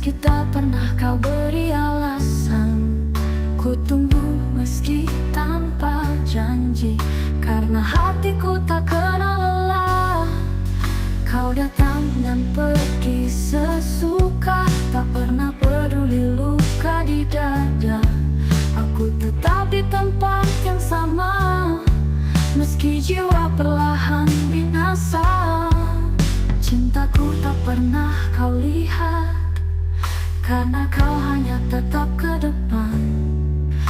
Meski tak pernah kau beri alasan, ku tunggu meski tanpa janji, karena hatiku tak kenal lelah. Kau datang dan pergi sesuka, tak pernah peduli luka di dada. Aku tetap di tempat yang sama, meski jiwa perlahan binasa. Cintaku tak pernah kau lihat, karena kau hanya tetap ke depan.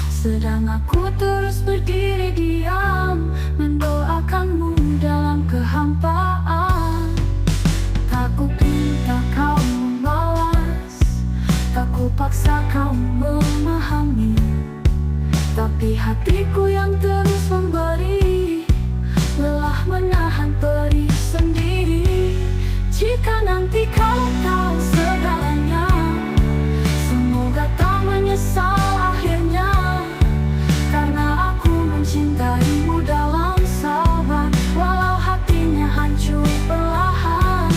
Sedang aku terus berdiri diam, mendoakanmu dalam kehampaan. Tak ku pinta kau membalas, tak ku paksa kau memahami, tapi hatiku yang terus memberi, lelah menahan perih sendiri. Jika nanti kau tahu segalanya, semoga tak menyesal akhirnya, karena aku mencintaimu dalam sabar, walau hatinya hancur perlahan.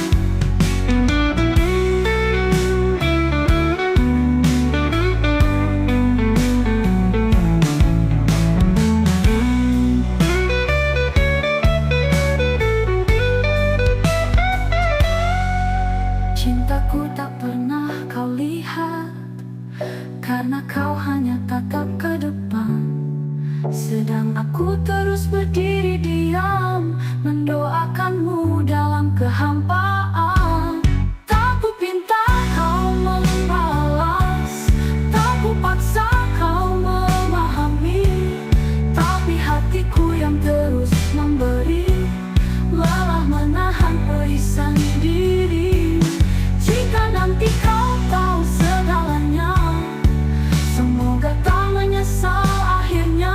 Cintaku tak pernah kau lihat, karena kau hanya tatap ke depan. Sedang aku terus berdiri diam, mendoakanmu dalam kehampaan. Tak ku pinta kau membalas, tak ku paksa kau memahami, tapi hatiku yang terus memberi, lelah menahan perih sendiri. Jika nanti kau tahu segalanya, semoga tak menyesal akhirnya,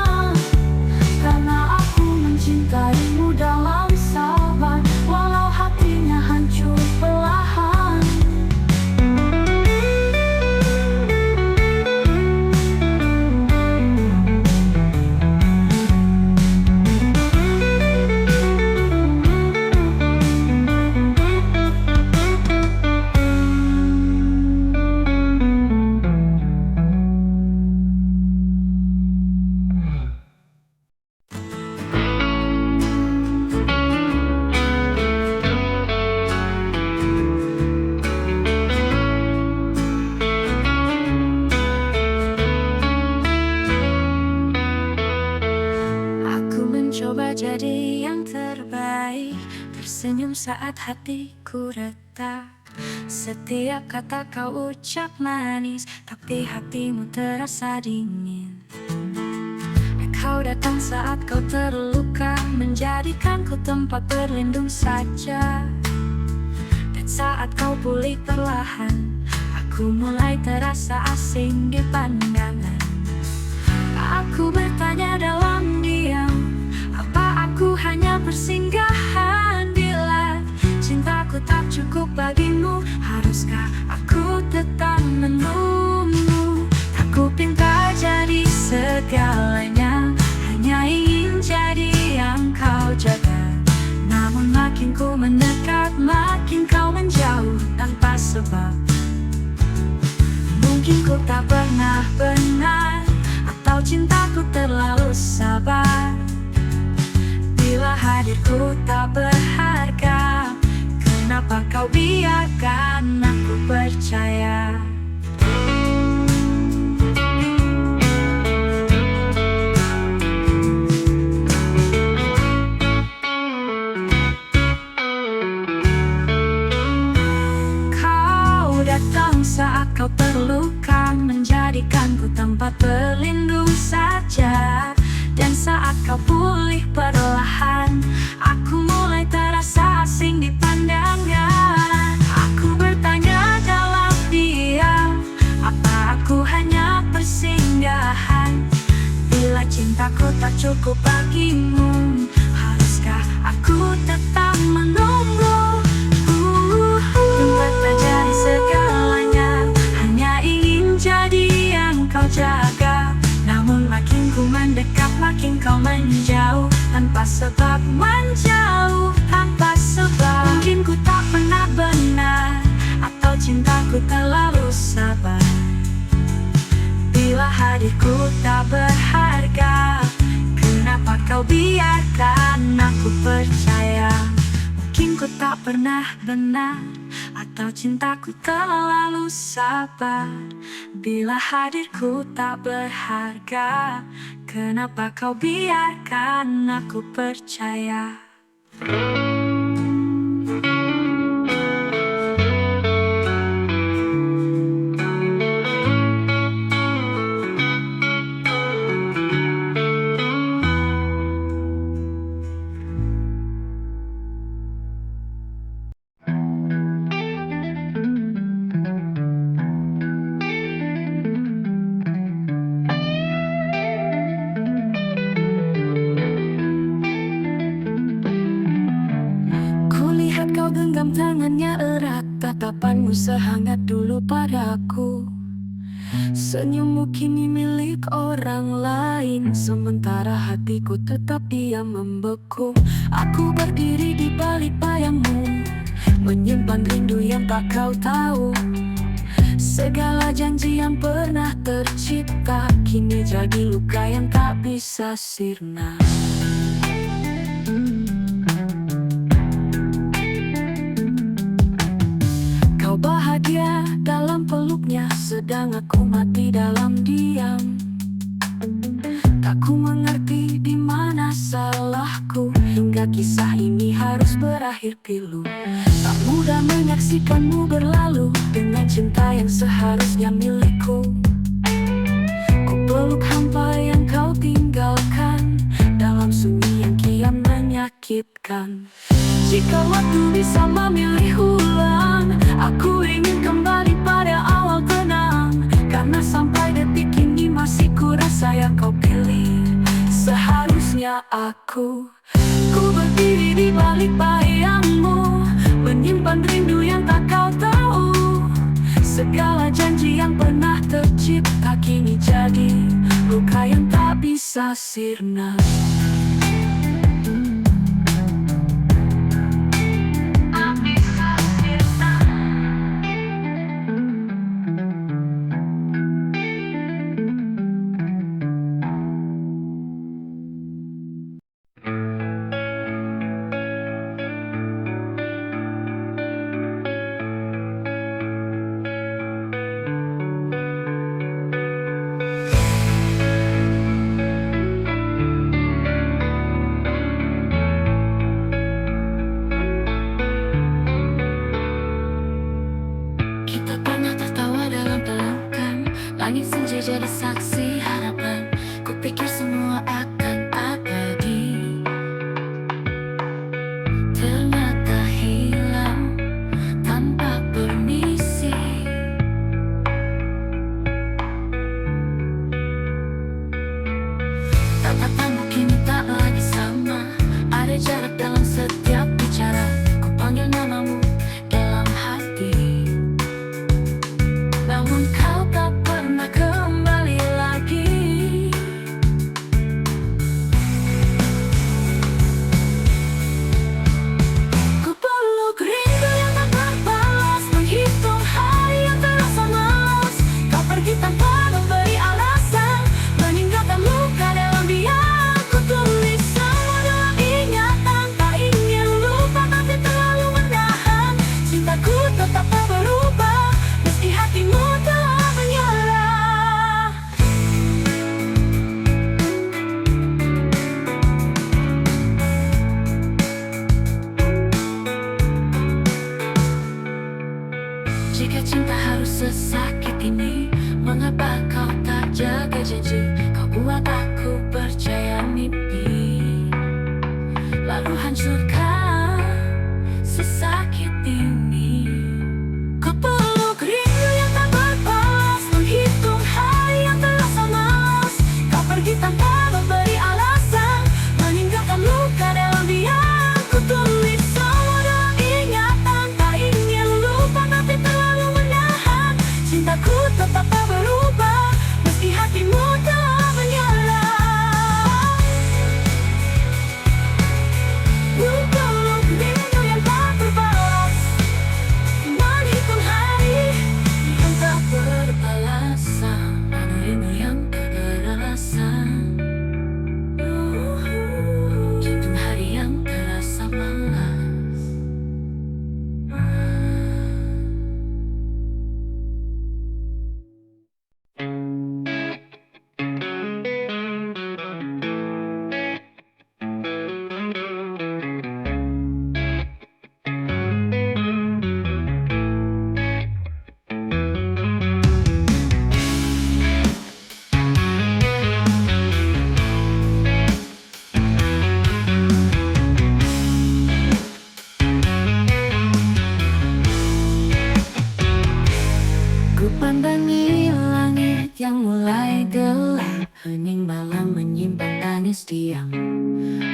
karena aku mencintaimu dalam sabar, walau hatinya hancur perlahan. Aku mencoba jadi yang terbaik, tersenyum saat hatiku retak. Setiap kata kau ucap manis, tapi hatimu terasa dingin. Kau datang saat kau terluka, menjadikanku tempat berlindung saja. Dan saat kau pulih perlahan, aku mulai terasa asing di pandangan. Aku bertanya dalam diam, apa aku hanya persinggahan? Bila cintaku tak cukup bagimu, haruskah aku tetap menunggu? Tak ku pinta jadi segalanya, hanya ingin jadi yang kau jaga. Namun makin ku mendekat, makin kau menjauh tanpa sebab. Mungkin ku tak pernah benar, atau cintaku terlalu sabar. Bila hadirku tak berharga, kenapa kau biarkan aku percaya? Kau datang saat kau terluka, menjadikanku tempat berlindung saja. Dan saat kau pulih perlahan, aku mulai terasa asing di pandangan. Aku bertanya dalam diam, apa aku hanya persinggahan? Bila cintaku tak cukup bagimu, haruskah aku tetap menunggu? Tempat terjadi segalanya, hanya ingin jadi yang kau jaga. Namun makin ku mendekat, makin kau menjauh tanpa sebab, menjauh tanpa sebab. Mungkin ku tak pernah benar, atau cintaku terlalu hadirku tak berharga? Kenapa kau biarkan aku percaya? Mungkin ku tak pernah benar, atau cintaku terlalu sabar. Bila hadirku tak berharga, kenapa kau biarkan aku percaya? Kulihat kau genggam tangannya erat, tatapanmu sehangat dulu padaku. Senyummu kini milik orang lain, sementara hatiku tetap diam membeku. Aku berdiri di balik bayangmu, menyimpan rindu yang tak kau tahu. Segala janji yang pernah tercipta kini jadi luka yang tak bisa sirna. Kau bahagia dalam peluknya, sedang aku mati dalam diam. Tak ku mengerti di mana salahku, hingga kisah ini harus berakhir pilu. Tak mudah menyaksikanmu berlalu dengan cinta yang seharusnya milikku. Ku peluk hampa yang kau tinggalkan dalam sunyi yang kian menyakitkan. Jika waktu bisa memilih ulang, aku ingin kembali pada awal tenang. Karena sampai detik ini masih ku rasa yang kau pilih seharusnya aku. Ku berdiri di balik bayangmu, menyimpan rindu yang tak kau tahu. Segala janji yang pernah tercipta kini jadi luka yang tak bisa sirna. Langit senja jadi saksi harapan, kupikir semua akan abadi. Ternyata hilang tanpa permisi. Tatapanmu kini tak lagi sama, ada jarak dalam setiap bicara. Ku panggil namamu dalam hati, namun kau tak pernah kembali lagi. Ku peluk rindu yang tak terbalas, menghitung hari yang terasa malas. Kau pergi tanpa memberi alasan, meninggalkan luka dalam diam. Ku tulis semua dalam ingatan, tak ingin lupa tapi terlalu menahan. Cintaku tetap tak berubah, meski hatimu telah menyerah. Jika cinta harus sesakit ini, mengapa kau tak jaga janji? Kau buat aku percaya mimpi, lalu hancurkan sesakit ini. Ku peluk rindu yang tak berbalas, menghitung hari yang terasa malas. Kau pergi tanpa memberi alasan, meninggalkan luka dalam diam. Ku tulis semua dalam ingatan, tak ingin lupa tapi terlalu menahan. Cintaku tetap tak berubah, meski hatimu telah Pandangi langit yang mulai gelap, hening malam menyimpan tangis diam.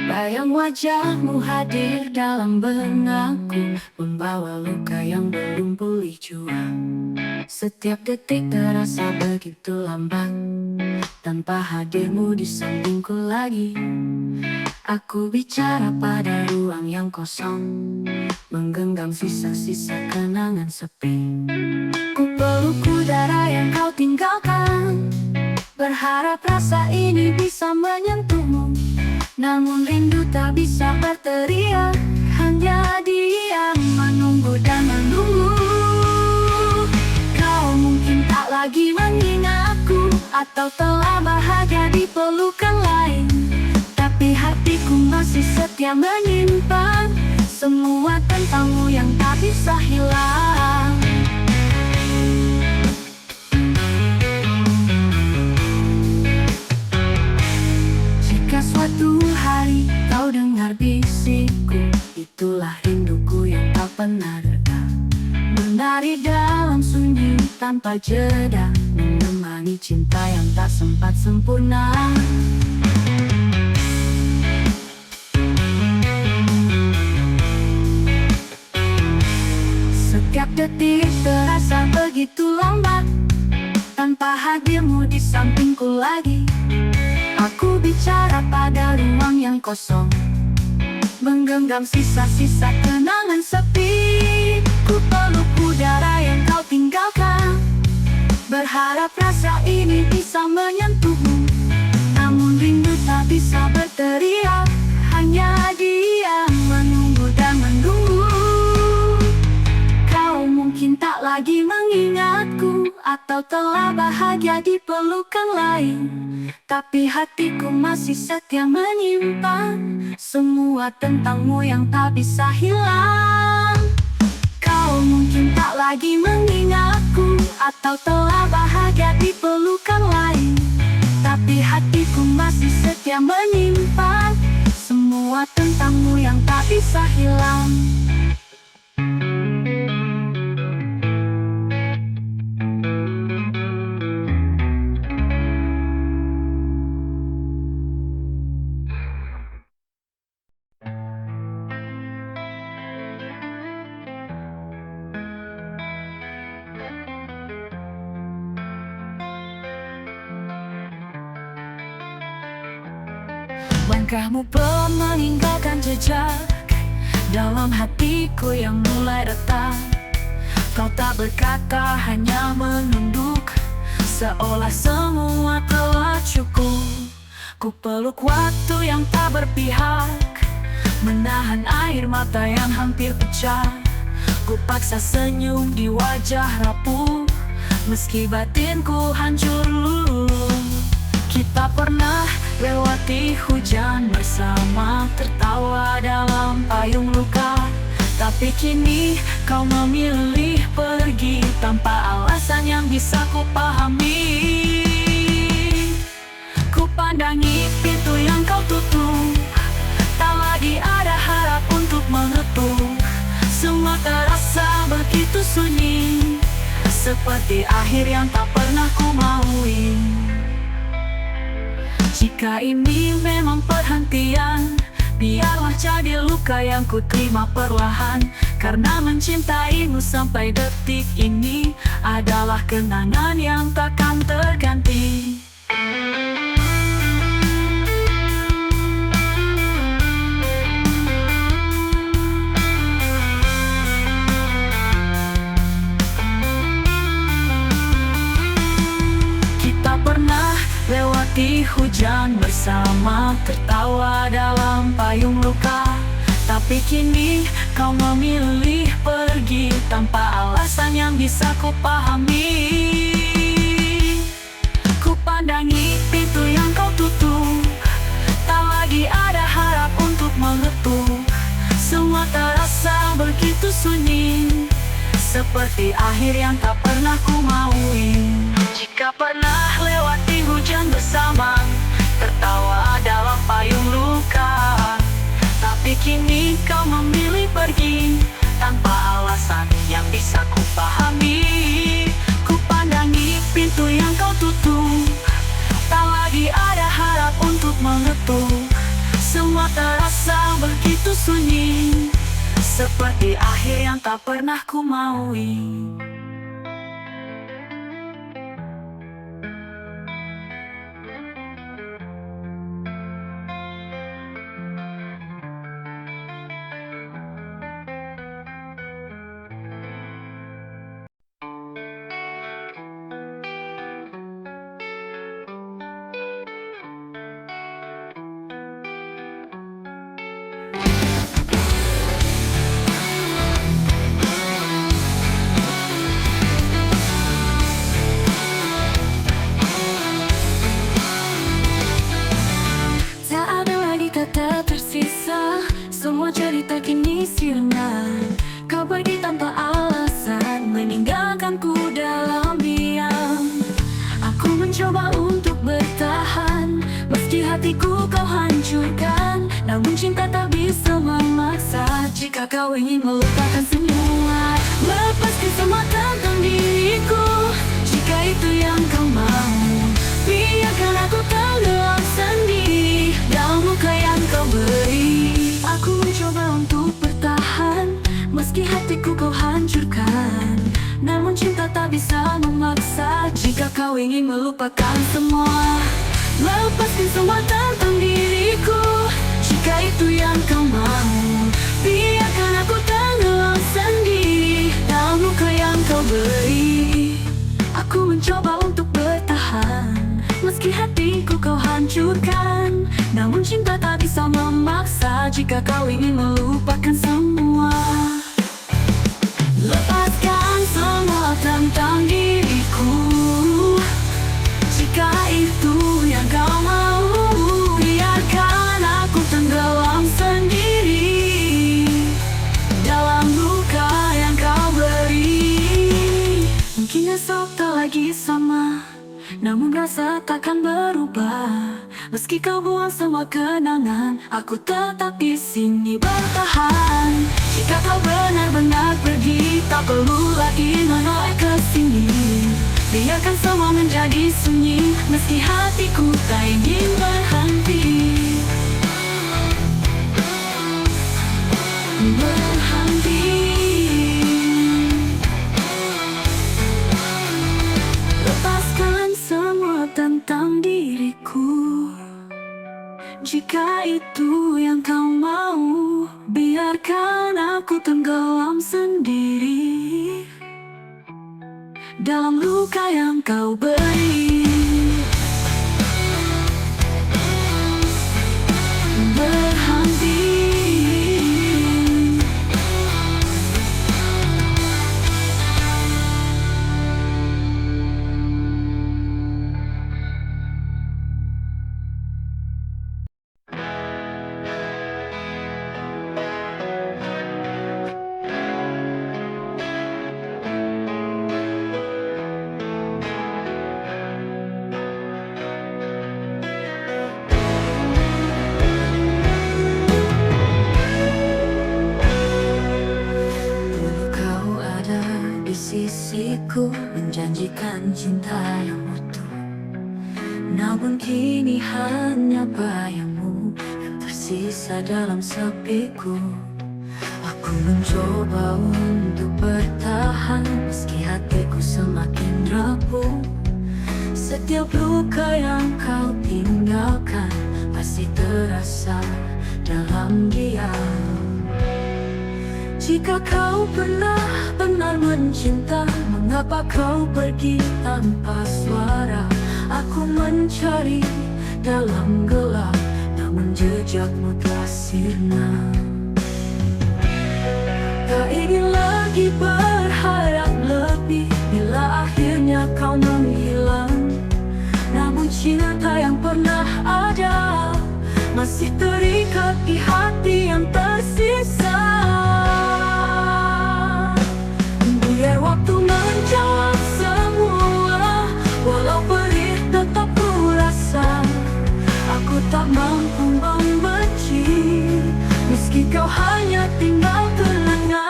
Bayang wajahmu hadir dalam benakku, membawa luka yang belum pulih jua. Setiap detik terasa begitu lambat, tanpa hadirmu di sampingku lagi. Aku bicara pada ruang yang kosong, menggenggam sisa-sisa kenangan sepi. Ku peluk udara yang kau tinggalkan, berharap rasa ini bisa menyentuhmu. Namun rindu tak bisa berteriak, hanya diam menunggu dan menunggu. Kau mungkin tak lagi mengingatku, atau telah bahagia di pelukan lain. Tapi hatiku masih setia menyimpan semua tentangmu yang tak bisa hilang. Jika suatu hari kau dengar bisikku, itulah rinduku yang tak pernah reda. Menari dalam sunyi tanpa jeda, menemani cinta yang tak sempat sempurna. Setiap detik terasa begitu lambat, tanpa hadirmu di sampingku lagi. Aku bicara pada ruang yang kosong, menggenggam sisa-sisa kenangan sepi. Ku peluk udara yang kau tinggalkan, berharap rasa ini bisa menyentuhmu. Namun rindu tak bisa berteriak, hanya diam menunggu dan menunggu. Kau mungkin tak lagi mengingatku, atau telah bahagia di pelukan lain. Tapi hatiku masih setia menyimpan semua tentangmu yang tak bisa hilang. Kau mungkin tak lagi mengingatku, atau telah bahagia di pelukan lain. Tapi hatiku masih setia menyimpan semua tentangmu yang tak bisa hilang. Langkahmu pelan meninggalkan jejak dalam hatiku yang mulai retak. Kau tak berkata, hanya menunduk, seolah semua telah cukup. Ku peluk waktu yang tak berpihak, menahan air mata yang hampir pecah. Ku paksa senyum di wajah rapuh, meski batinku hancur luluh. Kita pernah lewati hujan bersama, tertawa dalam payung luka. Tapi kini kau memilih pergi tanpa alasan yang bisa ku pahami. Ku pandangi pintu yang kau tutup, tak lagi ada harap untuk mengetuk. Semua terasa begitu sunyi, seperti akhir yang tak pernah ku maui. Jika ini memang perhentian, biarlah jadi luka yang ku terima perlahan. Karena mencintaimu sampai detik ini adalah kenangan yang takkan terganti. Kita pernah lewati hujan bersama, tertawa dalam payung luka. Tapi kini kau memilih pergi tanpa alasan yang bisa ku pahami. Ku pandangi pintu yang kau tutup, tak lagi ada harap untuk mengetuk. Semua terasa begitu sunyi, seperti akhir yang tak pernah ku maui. Jika pernah lewati hujan bersama, tertawa dalam payung luka. Tapi kini kau memilih pergi tanpa alasan yang bisa ku pahami. Ku pandangi waktu, semua terasa begitu sunyi, seperti akhir yang tak pernah ku maui. Kata tersisa, semua cerita kini sirna. Kau pergi tanpa alasan, meninggalkanku dalam diam. Aku mencoba untuk bertahan, meski hatiku kau hancurkan. Namun cinta tak bisa memaksa, jika kau ingin melupakan semua. Lepaskan semua tentang diriku, jika itu yang kau mau. Biarkan aku tenggelam sendiri dalam luka yang kau beri. Aku mencoba untuk bertahan, meski hatiku kau hancurkan. Namun cinta tak bisa memaksa, jika kau ingin melupakan semua. Lepaskan semua tentang diriku, jika itu yang kau mau. Biarkan aku tenggelam sendiri dalam luka yang kau beri. Aku mencoba untuk bertahan, meski hatiku kau hancurkan. Namun cinta tak bisa memaksa, jika kau ingin melupakan semua. Lepaskan semua tentang diriku, jika itu yang kau mau. Biarkan aku tenggelam sendiri dalam luka yang kau beri. Mungkin esok tak lagi sama, namun rasa takkan berubah. Meski kau buang semua kenangan, aku tetap di sini bertahan. Jika kau benar-benar pergi, tak perlu lagi menoleh ke sini. Biarkan semua menjadi sunyi, meski hatiku tak ingin berhenti. Lepaskan semua tentang diriku, jika itu yang kau mau. Biarkan aku tenggelam sendiri dalam luka yang kau beri. Berhenti. Sisiku menjanjikan cinta yang utuh, namun kini hanya bayangmu yang tersisa dalam sepiku. Aku mencoba untuk bertahan, meski hatiku semakin rapuh. Setiap luka yang kau tinggalkan pasti terasa dalam diam. Jika kau benar-benar mencinta, mengapa kau pergi tanpa suara? Aku mencari dalam gelap, namun jejakmu telah sirna. Tak ingin lagi berharap lebih, bila akhirnya kau menghilang. Namun cinta yang pernah ada masih terikat di hati yang tersisa. Biar waktu menjawab semua, walau perih tetap ku rasa. Aku tak mampu membenci, meski kau hanya tinggal kenangan.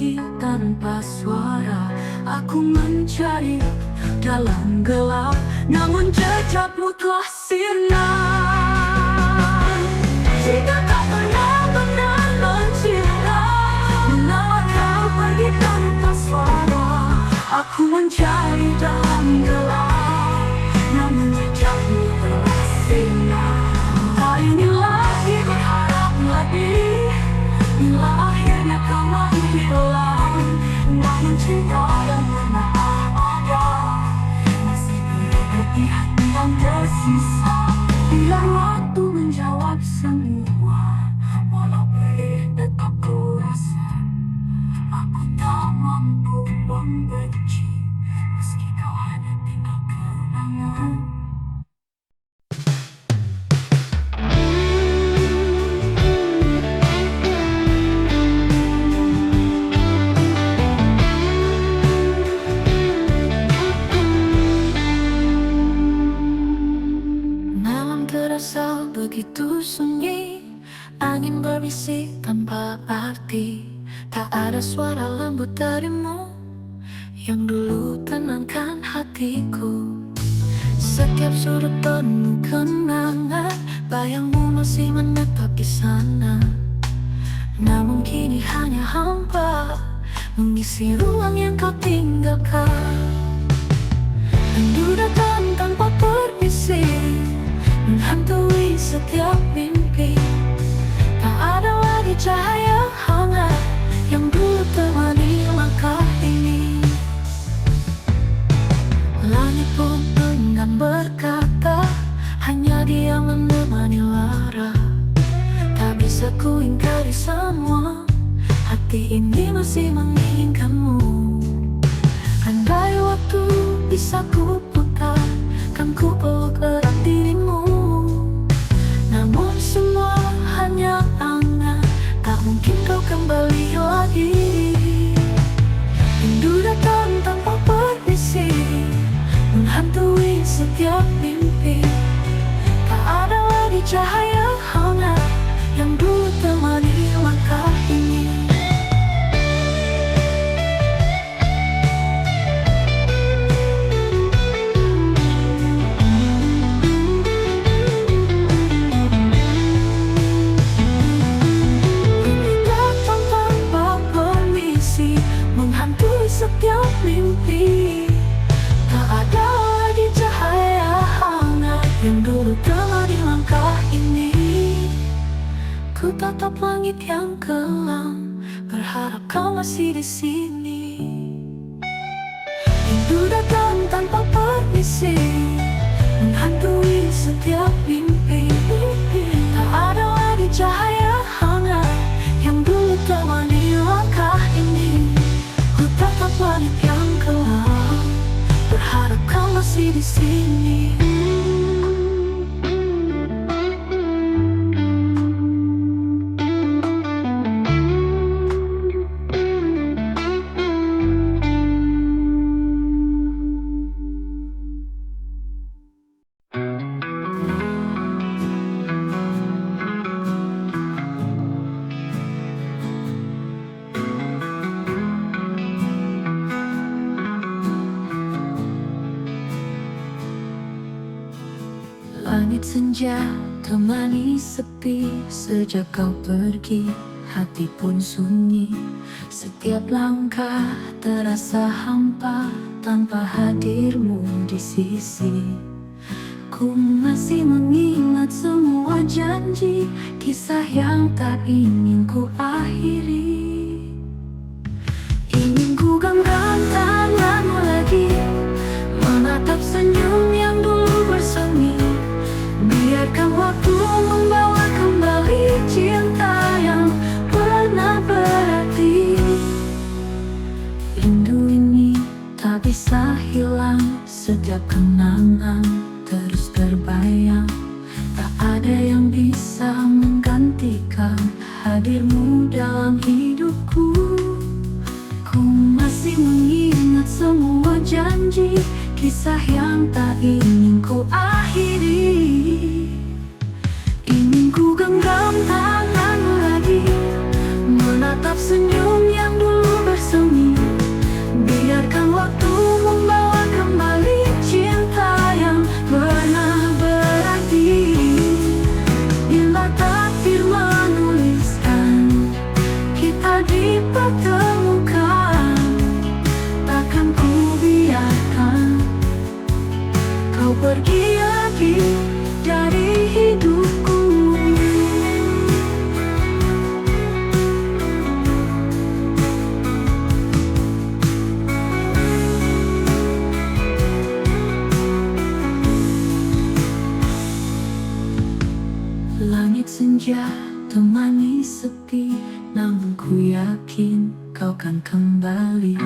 pergi tanpa suara. Aku mencari dalam gelap, namun jejakmu telah sirna. Jika tak benar-benar mencinta, mengapa kau pergi tanpa suara? Aku mencari dalam gelap, namun jejakmu telah sirna. Tak ingin lagi berharap lagi, bila akhirnya kau menghilang. Namun cinta yang pernah ada masih berada di hati yang tersisa. Biar waktu menjawab semua, walau perih tetap ku rasa. Aku tak mampu membenci, meski kau hanya tinggal kenangan. Terasa begitu sunyi, angin berbisik tanpa arti. Tak ada suara lembut darimu yang dulu tenangkan hatiku. Setiap sudut penuh kenangan, bayangmu masih menetap di sana. Namun kini hanya hampa mengisi ruang yang kau tinggalkan. Rindu datang tanpa permisi, menghantui setiap mimpi. Tak ada lagi cahaya hangat yang dulu temani langkah ini. Langit pun enggan berkata, hanya dia menemani lara. Tak bisa ku ingkari semua, hati ini masih menginginkanmu. Andai waktu bisa ku putar, kan ku peluk erat dirimu. Namun semua hanya angan, tak mungkin kau kembali lagi. Rindu datang tanpa permisi, menghantui setiap mimpi. Tak ada lagi cahaya hangat yang dulu temani langkah ini. Setiap mimpi, tak ada lagi cahaya hangat yang dulu temani langkah ini. Ku tatap langit yang kelam, berharap kau masih di sini. Rindu datang tanpa permisi, menghantui setiap mimpi. Tak ada lagi cahaya hangat yang dulu temani langkah ini. Ku tatap langit yang kelam, berharap kau masih di sini. Langit senja temani sepi, sejak kau pergi hati pun sunyi. Setiap langkah terasa hampa tanpa hadirmu di sisi. Ku masih mengingat semua janji, kisah yang tak ingin ku akhiri. Ingin ku genggam tanganmu lagi, menatap senyum yang dulu bersemi. Biarkan waktu membawa kembali cinta yang pernah berarti. Rindu ini tak bisa hilang, setiap kenangan terus terbayang. Tak ada yang bisa menggantikan hadirmu dalam hidupku. Ku masih mengingat semua janji, kisah yang tak ingin ku akhiri. Ingin ku genggam tanganmu lagi, menatap senyum yang dulu bersemi. semi. Biarkan waktu membawa kembali cinta yang pernah berarti. Bila takdir menuliskan kita dipertemukan, takkan ku biarkan kau pergi lagi dari hidupku. Langit senja temani sepi, namun ku yakin kau kan kembali.